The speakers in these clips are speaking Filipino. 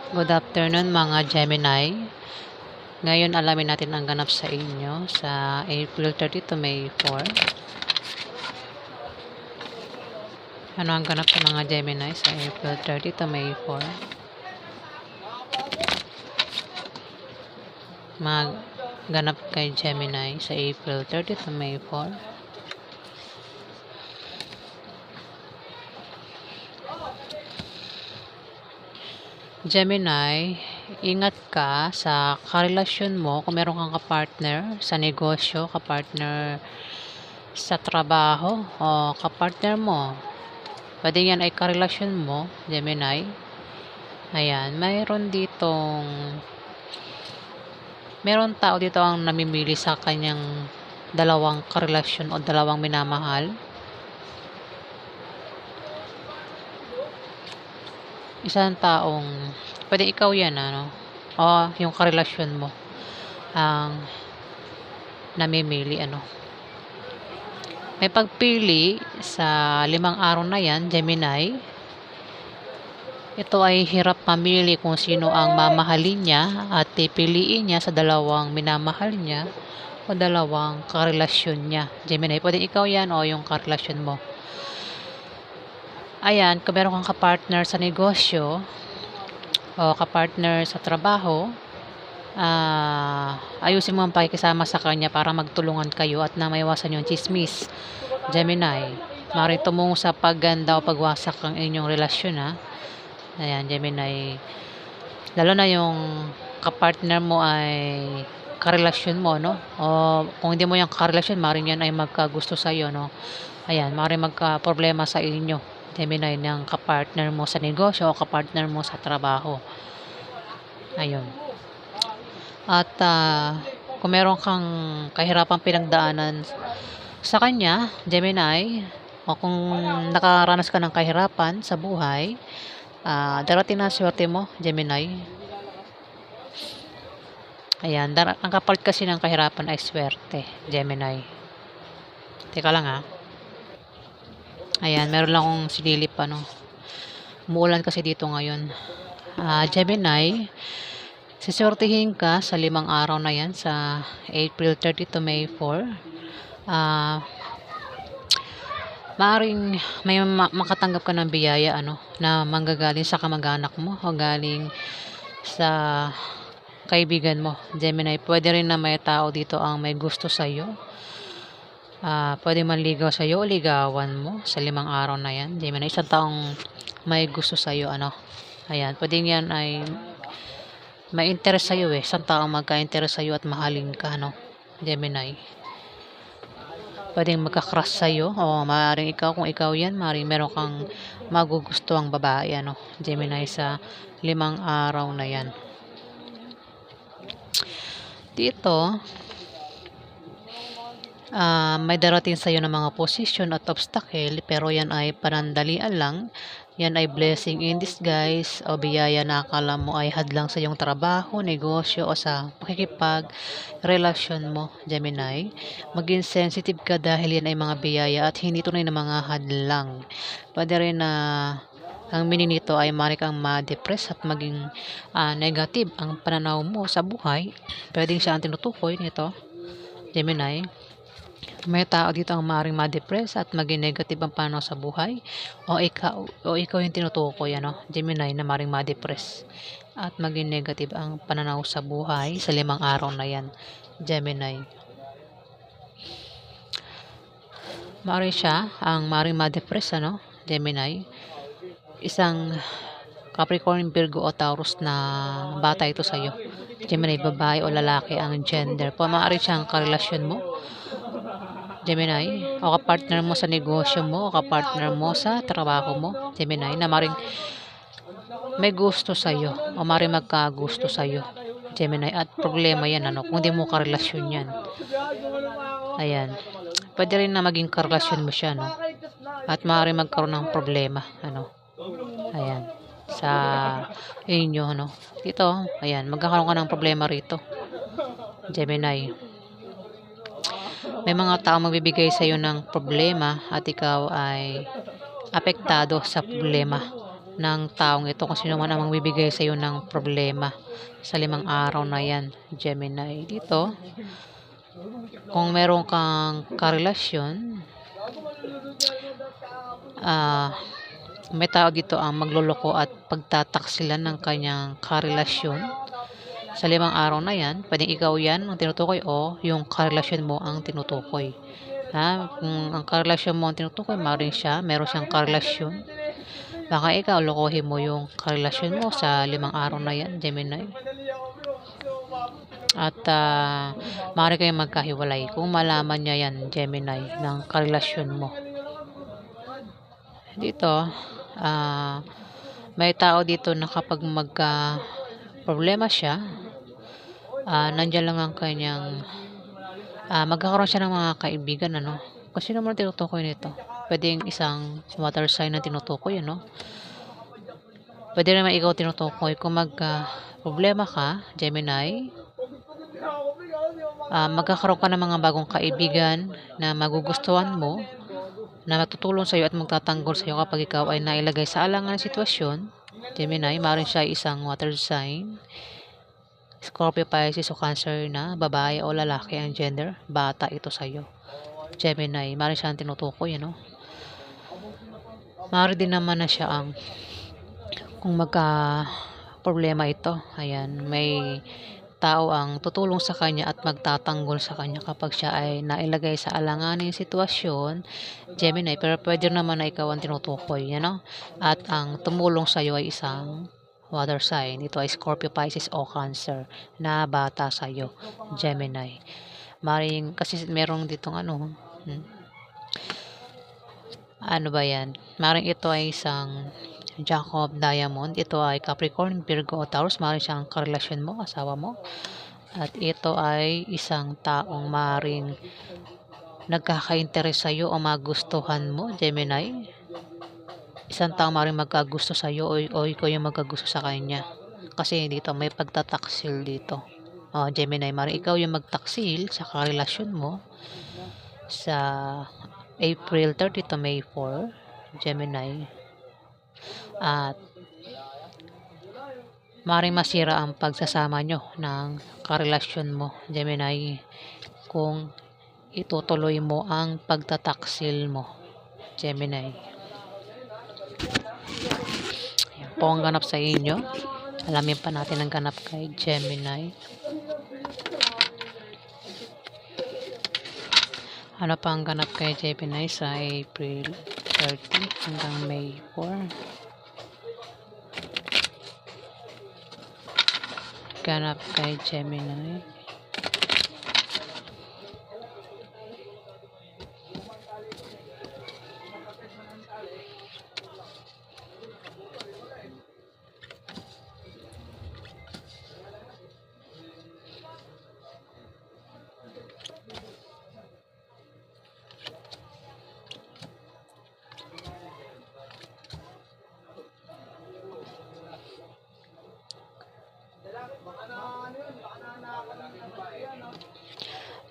Good afternoon mga Gemini. Ngayon alamin natin ang ganap sa inyo sa April 30 to May 4. Ano ang ganap sa mga Gemini sa April 30 to May 4? Ganap kay Gemini sa April 30 to May 4. Gemini, ingat ka sa karelasyon mo kung meron kang kapartner sa negosyo, kapartner sa trabaho, o kapartner mo. Pwede yan ay karelasyon mo, Gemini. Ayan, meron tao dito ang namimili sa kanyang dalawang karelasyon o dalawang minamahal. Isang taong, pwede ikaw yan, o yung karelasyon mo ang namimili, May pagpili sa 5 araw na yan, Gemini. Ito ay hirap mamili kung sino ang mamahalin niya at pipiliin niya sa dalawang minamahal niya o dalawang karelasyon niya. Gemini, pwede ikaw yan o yung karelasyon mo. Ayan, kung meron kang kapartner sa negosyo o kapartner sa trabaho, ayusin mo ang pakikisama sa kanya para magtulungan kayo at na maiwasan yung chismis. Gemini, maaaring tumungo sa pagganda o pagwasak ang inyong relasyon, Ayan, Gemini. Lalo na yung kapartner mo ay karelasyon mo, O kung hindi mo yung karelasyon, maaaring yan ay magkagusto sa iyo, Ayan, maaaring magka-problema sa inyo, Gemini, ng kapartner mo sa negosyo o kapartner mo sa trabaho. Ayun. At kung meron kang kahirapang pinagdaanan sa kanya, Gemini, o kung nakaranas ka ng kahirapan sa buhay, darating na swerte mo, Gemini. Ayan, ang kapalit kasi ng kahirapan ay swerte, Gemini. Teka lang Ayan, meron lang akong sinilip, Umuulan kasi dito ngayon. Gemini, siswertihin ka sa 5 araw na yan sa April 30 to May 4. Maaring may makatanggap ka ng biyaya na manggagaling sa kamag-anak mo o galing sa kaibigan mo, Gemini. Pwede rin na may tao dito ang may gusto sa iyo. Pwede manligaw sa iyo o ligawan mo sa 5 araw na yan, Gemini. Isang taong may gusto sa iyo, Ayan, pwede yan ay may interest sa iyo, Isang taong magka-interest sa iyo at mahalin ka, Gemini. Pwedeng magka-crush sa'yo o maaaring ikaw, kung ikaw yan, maaaring meron kang magugustuhang babae, Gemini, sa 5 araw na yan. Dito, may darating sa'yo ng mga posisyon at obstacle, pero yan ay panandalian lang. Yan ay blessing in disguise o biyaya na akala mo ay hadlang sa iyong trabaho, negosyo o sa pakikipag-relasyon mo, Gemini. Maging sensitive ka dahil yan ay mga biyaya at hindi tunay na mga hadlang. Pwede rin na ang meaning nito ay maaari kang ma-depress at maging negative ang pananaw mo sa buhay. Pwedeng siya ang tinutukoy nito, Gemini. May tao dito ang maaaring ma-depress at maging negative ang pananaw sa buhay o ikaw yung tinutukoy, Gemini, na maaaring ma-depress at maging negative ang pananaw sa buhay sa 5 araw na yan, Gemini. Maaaring siya ang maaaring ma-depress, Gemini. Isang Capricorn, Virgo o Taurus na bata ito sa iyo, Gemini. Babae o lalaki ang gender po. Maaaring siya ang karelasyon mo, Gemini, o kapartner mo sa negosyo mo o kapartner mo sa trabaho mo, Gemini, na maaaring may gusto sa iyo o maaaring magkagusto sa iyo, Gemini, at problema yan, kung di mo karelasyon yan. Ayan, pwede rin na maging karelasyon mo siya, at maaaring magkaroon ng problema, ayan, sa inyo, dito, ayan, magkakaroon ka ng problema rito, Gemini. May mga tao magbibigay sa iyo ng problema at ikaw ay apektado sa problema, ng taong ito kung sino man ang magbibigay sa iyo ng problema sa 5 araw na yan, Gemini. Dito, kung meron kang karelasyon, ah, may tao dito ang magloloko at pagtataksilan ng kanyang karelasyon. Sa 5 araw na yan, pwedeng ikaw yan ang tinutukoy o yung karelasyon mo ang tinutukoy. Kung ang karelasyon mo ang tinutukoy, maaaring meron siyang karelasyon. Baka ikaw, lokohin mo yung karelasyon mo sa 5 araw na yan, Gemini. At maaari kayong magkahiwalay kung malaman niya yan, Gemini, ng karelasyon mo. Dito, may tao dito na kapag problema siya, nandiyan lang ang kanyang magkakaroon siya ng mga kaibigan, kung sino man tinutukoy nito. Pwedeng isang water sign na tinutukoy, pwede naman ikaw tinutukoy kung problema ka, Gemini. Magkakaroon ka ng mga bagong kaibigan na magugustuhan mo, na matutulong sa iyo at magtatanggol sa iyo kapag ikaw ay nailagay sa alangan ng sitwasyon. Gemini, maaaring siya isang water sign, Scorpio, Pisces o Cancer na babae o lalaki ang gender, bata ito sa iyo, Gemini. Maaaring siya ang tinutukoy, maaari din naman na siya ang kung problema ito, ayan, may tao ang tutulong sa kanya at magtatanggol sa kanya kapag siya ay nailagay sa alanganing sitwasyon, Gemini. Pero pwede naman na ikaw ang tinutukoy, at ang tumulong sa iyo ay isang water sign. Ito ay Scorpio, Pisces o Cancer na bata sa iyo, Gemini. Maring kasi merong ditong ano ba yan? Maring ito ay isang Jack of Diamond. Ito ay Capricorn, Virgo o Taurus. Maring siyang karelasyon mo, asawa mo. At ito ay isang taong maring nagkaka-interest sa iyo o magustuhan mo, Gemini. Isang taong maring magkagusto sa iyo o ikaw yung magkagusto sa kanya. Kasi dito may pagtataksil dito. Gemini, maring ikaw yung magtaksil sa karelasyon mo sa April 30 to May 4, Gemini. At maaaring masira ang pagsasama nyo ng karelasyon mo, Gemini, kung itutuloy mo ang pagtataksil mo, Gemini. Ayan po ang ganap sa inyo. Alamin pa natin ang ganap kay Gemini. Ano pa ang ganap kay Gemini sa April 30 hanggang May 4? Ganap kay Gemini.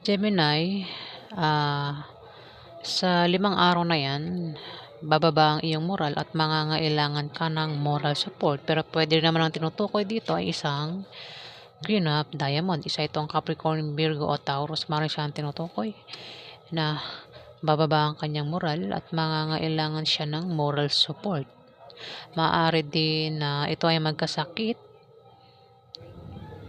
Gemini, sa 5 araw na yan, bababa ang iyong moral at mangangailangan ka ng moral support. Pero pwede naman ang tinutukoy dito ay isang Green of Diamond. Isa itong Capricorn, Virgo o Taurus. Maaaring siya ang tinutukoy na bababa ang kanyang moral at mangangailangan siya ng moral support. Maaari din na ito ay magkasakit.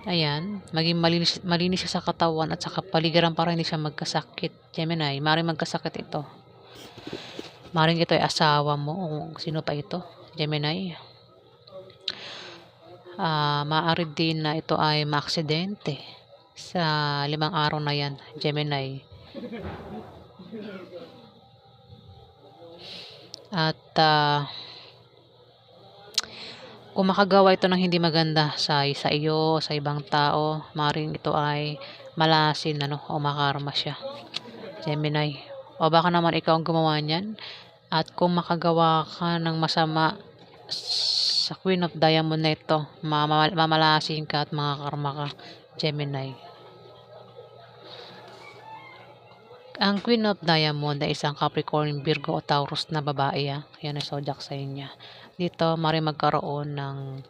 Ayan, maging malinis siya sa katawan at sa kapaligiran para hindi siya magkasakit, Gemini. Maaaring magkasakit ito. Maaaring ito ay asawa mo o sino pa ito, Gemini. Maaari din na ito ay maaksidente sa 5 araw na yan, Gemini. At kung makagawa ito ng hindi maganda sa iyo o sa ibang tao, maaaring ito ay malasin o makarma siya, Gemini. O baka naman ikaw ang gumawa niyan. At kung makagawa ka ng masama sa Queen of Diamond na ito, mamalasin ka at makakarma ka, Gemini. Ang Queen of Diamond ay isang Capricorn, Virgo o Taurus na babae. Yan ang zodiac sign niya. Dito, maaaring magkaroon ng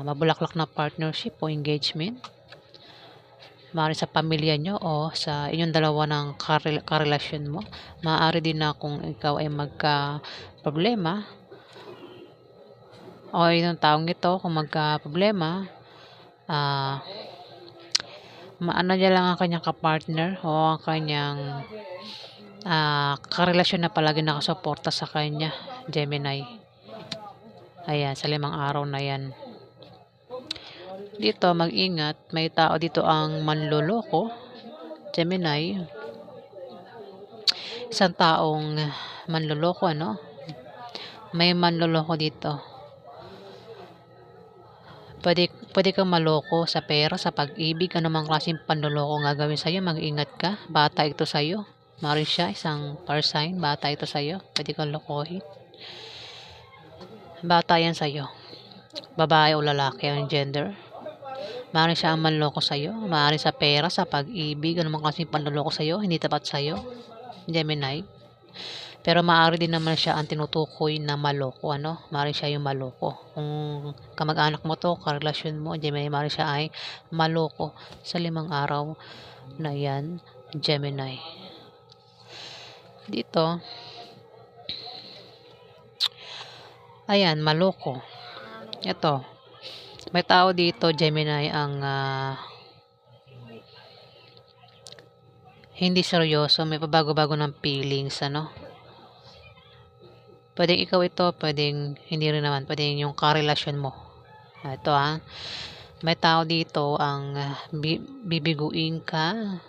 mabulaklak na partnership o engagement. Maaaring sa pamilya nyo o sa inyong dalawa ng karelasyon mo. Maaari din na kung ikaw ay magka-problema o yung taong ito kung magka-problema, maano niya lang ang kanyang kapartner o ang kanyang karelasyon na palagi nakasuporta sa kanya, Gemini. Ayan, sa 5 araw na yan. Dito, mag-ingat. May tao dito ang manloloko, Gemini. Isang taong manloloko, may manloloko dito. Pwede kang maloko sa pera, sa pag-ibig, anumang klaseng panloloko nga gawin sa'yo, mag-ingat ka. Bata ito sa'yo. Maaaring siya, isang star sign, bata ito sa'yo. Pwede kang lokohin. Bata yan sa'yo. Babae o lalaki ang gender. Maaaring siya ang manloko sa'yo. Maaaring sa pera, sa pag-ibig, anumang klaseng panloloko sa'yo, hindi tapat sa'yo, Gemini. Pero maaari din naman siya ang tinutukoy na maloko, Maaari siya yung maloko. Kung kamag-anak mo to, karelasyon mo, Gemini, maaari siya ay maloko sa 5 araw na yan, Gemini. Dito, ayan, maloko. Ito, may tao dito, Gemini, ang hindi seryoso, may pabago-bago ng feelings, Pwedeng ikaw ito, pwedeng hindi rin naman, pwedeng yung karelasyon mo. Ito may tao dito ang bibiguin ka.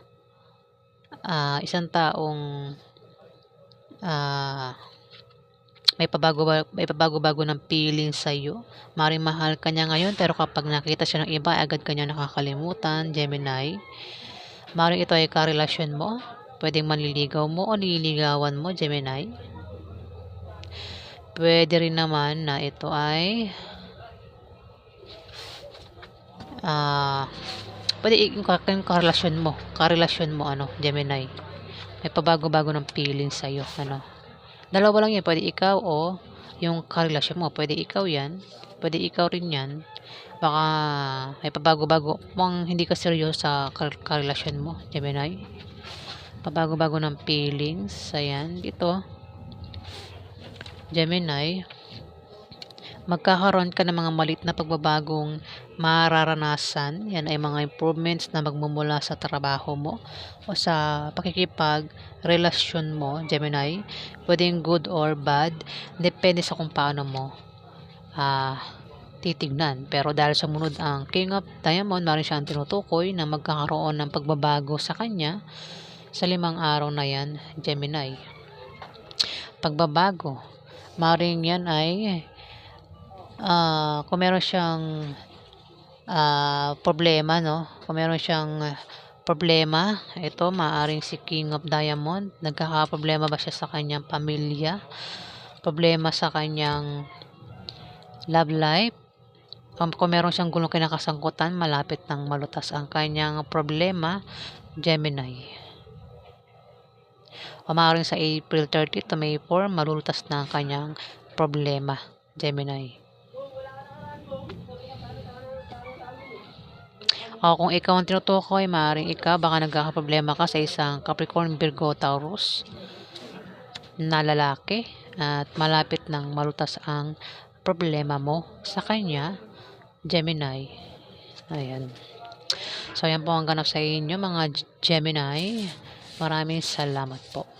Isang taong may pabago-bago ng feeling sa iyo. Maring mahal ka niya ngayon, pero kapag nakita siya ng iba, agad ka niya nakakalimutan, Gemini. Maring ito ay karelasyon mo. Pwedeng manliligaw mo o nililigawan mo, Gemini. Pwede rin naman na ito ay pwede yung karelasyon mo, Gemini. May pabago-bago ng feeling sa iyo, Dalawa lang yan, pwede ikaw o yung karelasyon mo. Pwede ikaw yan, pwede ikaw rin yan. Baka may pabago-bago kung hindi ka seryoso sa karelasyon mo, Gemini. Pabago-bago ng feelings, ayan, dito. Gemini, magkakaroon ka ng mga malit na pagbabagong mararanasan. Yan ay mga improvements na magmumula sa trabaho mo o sa pakikipag-relasyon mo, Gemini. Pwedeng good or bad. Depende sa kung paano mo titignan. Pero dahil sumunod ang King of Diamond, maaaring siya ang tinutukoy na magkakaroon ng pagbabago sa kanya sa 5 araw na yan, Gemini. Pagbabago. Maring yan ay kung meron siyang problema, Kung meron siyang problema, ito maaring si King of Diamond, nagkakaproblema ba siya sa kanyang pamilya, problema sa kanyang love life, kung meron siyang gulong kinakasangkutan, malapit nang malutas ang kanyang problema, Gemini. O maaaring sa April 30 to May 4, malulutas na ang kanyang problema, Gemini. O kung ikaw ang tinutukoy, maaaring ikaw, baka nagkakaproblema ka sa isang Capricorn, Virgo, Taurus na lalaki at malapit nang malutas ang problema mo sa kanya, Gemini. Ayan. So, yan po ang ganap sa inyo, mga Gemini. Maraming salamat po.